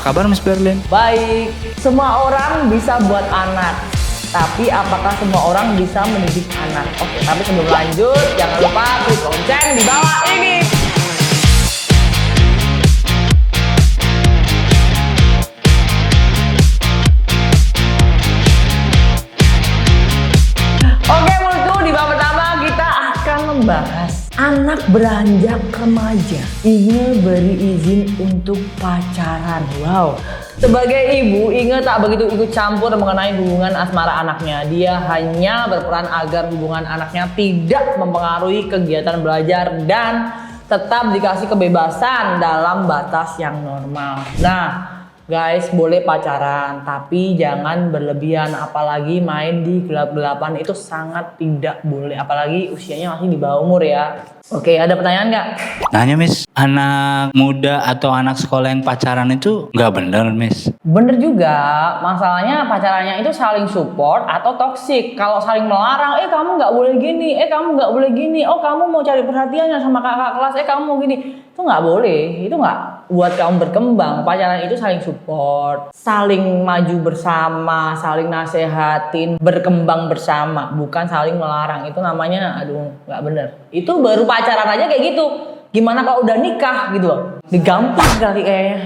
kabar Miss Berlin? Baik, semua orang bisa buat anak. Tapi apakah semua orang bisa mendidik anak? Oke, tapi sebelum lanjut, jangan lupa klik lonceng di bawah ini. Oke, menurutku di bab pertama kita akan membahas anak beranjak remaja ingin beri izin untuk pacaran. Wow. Sebagai ibu, Inge tak begitu ikut campur mengenai hubungan asmara anaknya. Dia hanya berperan agar hubungan anaknya tidak mempengaruhi kegiatan belajar dan tetap dikasih kebebasan dalam batas yang normal. Nah, guys, boleh pacaran, tapi jangan berlebihan. Apalagi main di gelap-gelapan itu sangat tidak boleh. Apalagi usianya masih di bawah umur ya. Oke, ada pertanyaan nggak? Nanya Miss, anak muda atau anak sekolah yang pacaran itu nggak bener Miss? Bener juga, masalahnya pacarannya itu saling support atau toksik. Kalau saling melarang, kamu nggak boleh gini, kamu nggak boleh gini, oh kamu mau cari perhatiannya sama kakak kelas, kamu mau gini. Itu nggak boleh, itu nggak buat kamu berkembang. Pacaran itu saling support, saling maju bersama, saling nasehatin, berkembang bersama, bukan saling melarang. Itu namanya, aduh nggak bener. Itu baru pacaran aja kayak gitu. Gimana kalau udah nikah gitu loh? Digampang kali kayaknya.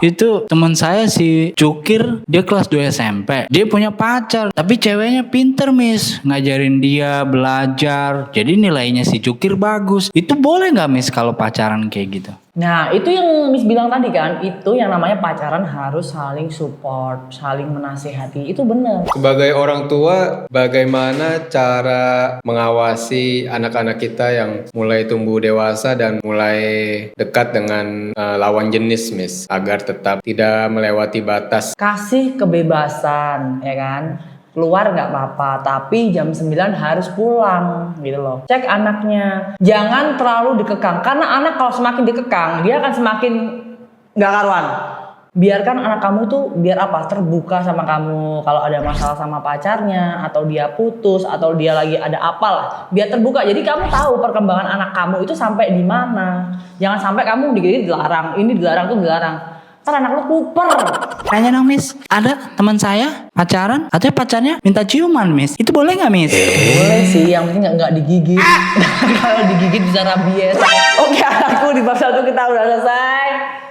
Itu teman saya si Cukir, dia kelas 2 SMP. Dia punya pacar, tapi ceweknya pinter Miss, ngajarin dia belajar. Jadi nilainya si Cukir bagus. Itu boleh nggak Miss kalau pacaran kayak gitu? Nah, itu yang Miss bilang tadi kan, itu yang namanya pacaran harus saling support, saling menasehati. Itu benar. Sebagai orang tua, bagaimana cara mengawasi anak-anak kita yang mulai tumbuh dewasa dan mulai dekat dengan lawan jenis, Miss, agar tetap tidak melewati batas? Kasih kebebasan, ya kan? Keluar nggak apa-apa, tapi jam 9 harus pulang gitu loh. Cek anaknya, jangan terlalu dikekang, karena anak kalau semakin dikekang dia akan semakin nggak karuan. Biarkan anak kamu tuh biar apa, terbuka sama kamu. Kalau ada masalah sama pacarnya, atau dia putus, atau dia lagi ada apalah, biar terbuka. Jadi kamu tahu perkembangan anak kamu itu sampai di mana. Jangan sampai kamu dikit-dikit dilarang, ini dilarang tuh dilarang. Ntar anak lu kuper. Kayaknya dong Miss, ada teman saya pacaran, katanya pacarnya minta ciuman Miss. Itu boleh nggak Miss? Boleh sih, yang penting nggak digigit. Kalau digigit bisa rabies. Oke, anakku di bab 1 kita udah selesai.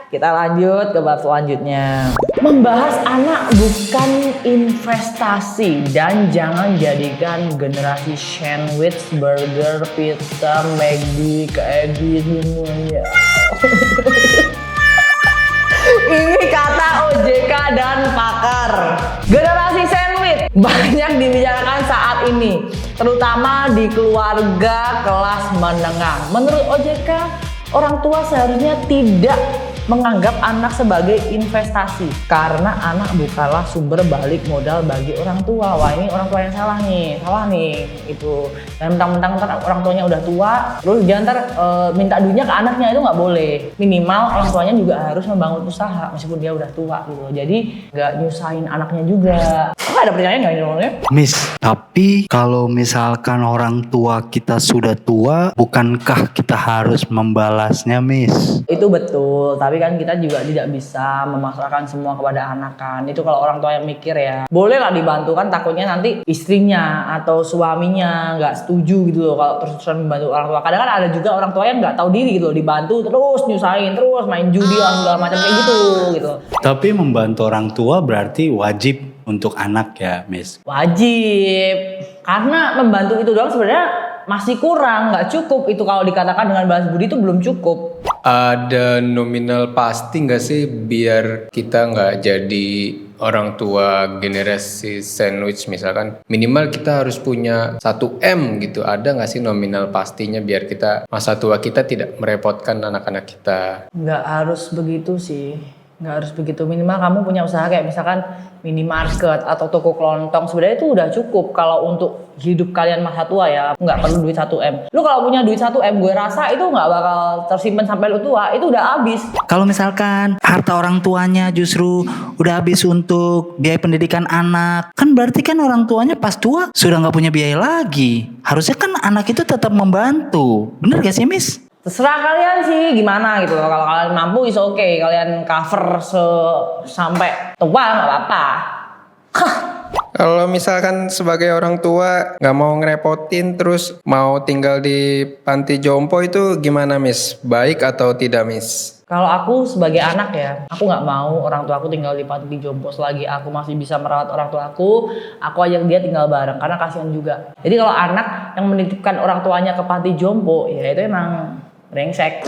Kita lanjut ke bab selanjutnya. Membahas anak bukan investasi, dan jangan jadikan generasi sandwich, burger, pizza, McD, KFC semuanya. Ini kata OJK dan pakar. Generasi sandwich banyak dibicarakan saat ini, terutama di keluarga kelas menengah. Menurut OJK, orang tua seharusnya tidak menganggap anak sebagai investasi, karena anak bukanlah sumber balik modal bagi orang tua. Wah, ini orang tua yang salah nih itu. Dan mentang-mentang ntar orang tuanya udah tua, terus dia ntar minta duitnya ke anaknya, itu nggak boleh. Minimal orang tuanya juga harus membangun usaha meskipun dia udah tua gitu. Jadi nggak nyusahin anaknya juga. Ada pertanyaan nggak ini? Miss, tapi kalau misalkan orang tua kita sudah tua, bukankah kita harus membalasnya Miss? Itu betul, tapi kan kita juga tidak bisa memasrahkan semua kepada anak kan. Itu kalau orang tua yang mikir ya. Boleh lah dibantu, kan takutnya nanti istrinya atau suaminya nggak setuju gitu loh kalau terus-terusan membantu orang tua. Kadang kan ada juga orang tua yang nggak tahu diri gitu loh, dibantu terus nyusahin, terus main judi lah segala macam kayak gitu. Tapi membantu orang tua berarti wajib untuk anak ya Miss? Wajib, karena membantu itu doang sebenarnya masih kurang, nggak cukup. Itu kalau dikatakan dengan balas budi itu belum cukup. Ada nominal pasti nggak sih biar kita nggak jadi orang tua generasi sandwich? Misalkan minimal kita harus punya 1 M gitu. Ada nggak sih nominal pastinya biar kita masa tua kita tidak merepotkan anak-anak kita? Nggak harus begitu sih. Nggak harus begitu. Minimal kamu punya usaha kayak misalkan minimarket atau toko kelontong. Sebenarnya itu udah cukup kalau untuk hidup kalian masa tua ya. Nggak perlu duit 1 M. Lu kalau punya duit 1 M, gue rasa itu nggak bakal tersimpan sampai lu tua. Itu udah habis. Kalau misalkan harta orang tuanya justru udah habis untuk biaya pendidikan anak, kan berarti kan orang tuanya pas tua sudah nggak punya biaya lagi. Harusnya kan anak itu tetap membantu. Bener gak sih Miss? Terserah kalian sih gimana gitu loh. Kalau kalian mampu is oke, kalian cover sampai tua nggak apa-apa. Kalau misalkan sebagai orang tua nggak mau ngerepotin terus mau tinggal di panti jompo itu gimana Miss? Baik atau tidak Miss? Kalau aku sebagai anak ya, aku nggak mau orang tua aku tinggal di panti jompo selagi aku masih bisa merawat orang tua aku ajak dia tinggal bareng karena kasihan juga. Jadi kalau anak yang menitipkan orang tuanya ke panti jompo, ya itu emang brengsek.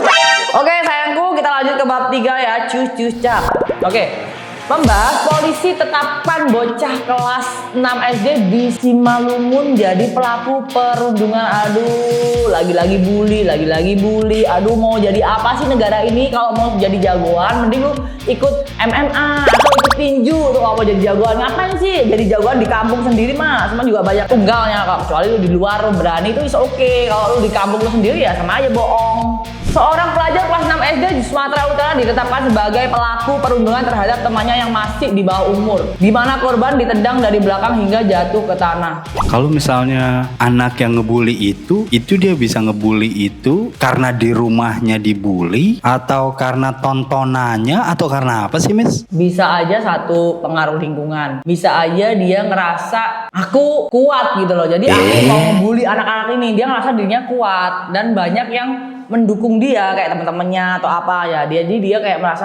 Oke sayangku, kita lanjut ke bab 3 ya, cus cap. Oke. Membahas polisi tetapkan bocah kelas 6 SD di Simalungun jadi pelaku perundungan. Aduh, lagi-lagi bully. Aduh, mau jadi apa sih negara ini? Kalau mau jadi jagoan, mending lu ikut MMA atau ikut tinju tuh kalau mau jadi jagoan. Ngapain sih jadi jagoan di kampung sendiri mah? Semua juga banyak tunggalnya kok. Kecuali lu di luar lu berani itu is oke. Kalau lu di kampung lu sendiri ya sama aja bohong. Seorang pelajar kelas 6 SD di Sumatera Utara ditetapkan sebagai pelaku perundungan terhadap temannya yang masih di bawah umur, di mana korban ditendang dari belakang hingga jatuh ke tanah. Kalau misalnya anak yang ngebully itu dia bisa ngebully itu karena di rumahnya dibully atau karena tontonannya atau karena apa sih, Miss? Bisa aja satu pengaruh lingkungan, bisa aja dia ngerasa aku kuat gitu loh, jadi aku mau ngebully anak-anak ini, dia ngerasa dirinya kuat dan banyak yang mendukung dia kayak teman-temannya atau apa ya, dia kayak merasa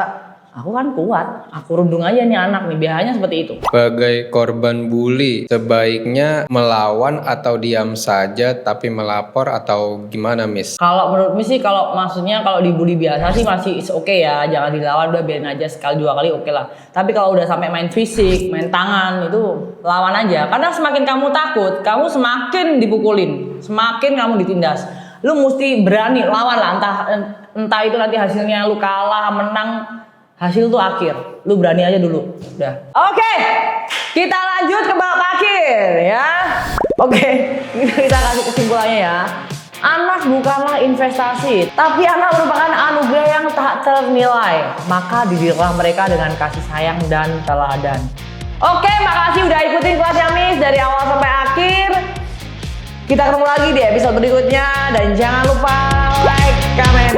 aku kan kuat, aku rundung aja nih anak nih, biasanya seperti itu. Sebagai korban bully, sebaiknya melawan atau diam saja tapi melapor atau gimana Miss? Kalau menurut Miss sih, kalau maksudnya kalau dibully biasa sih masih oke ya, jangan dilawan, udah biarin aja sekali dua kali oke lah. Tapi kalau udah sampai main fisik, main tangan itu lawan aja, karena semakin kamu takut, kamu semakin dipukulin, semakin kamu ditindas. Lu mesti berani lawan lah, entah itu nanti hasilnya lu kalah, menang, hasil tuh akhir. Lu berani aja dulu. Udah. Oke, kita lanjut ke bab akhir ya. Oke, kita kasih kesimpulannya ya. Anak bukanlah investasi, tapi anak merupakan anugerah yang tak ternilai. Maka didirilah mereka dengan kasih sayang dan teladan. Oke, makasih udah ikutin kelasnya Miss dari awal sampai akhir. Kita ketemu lagi di episode berikutnya dan jangan lupa like, comment,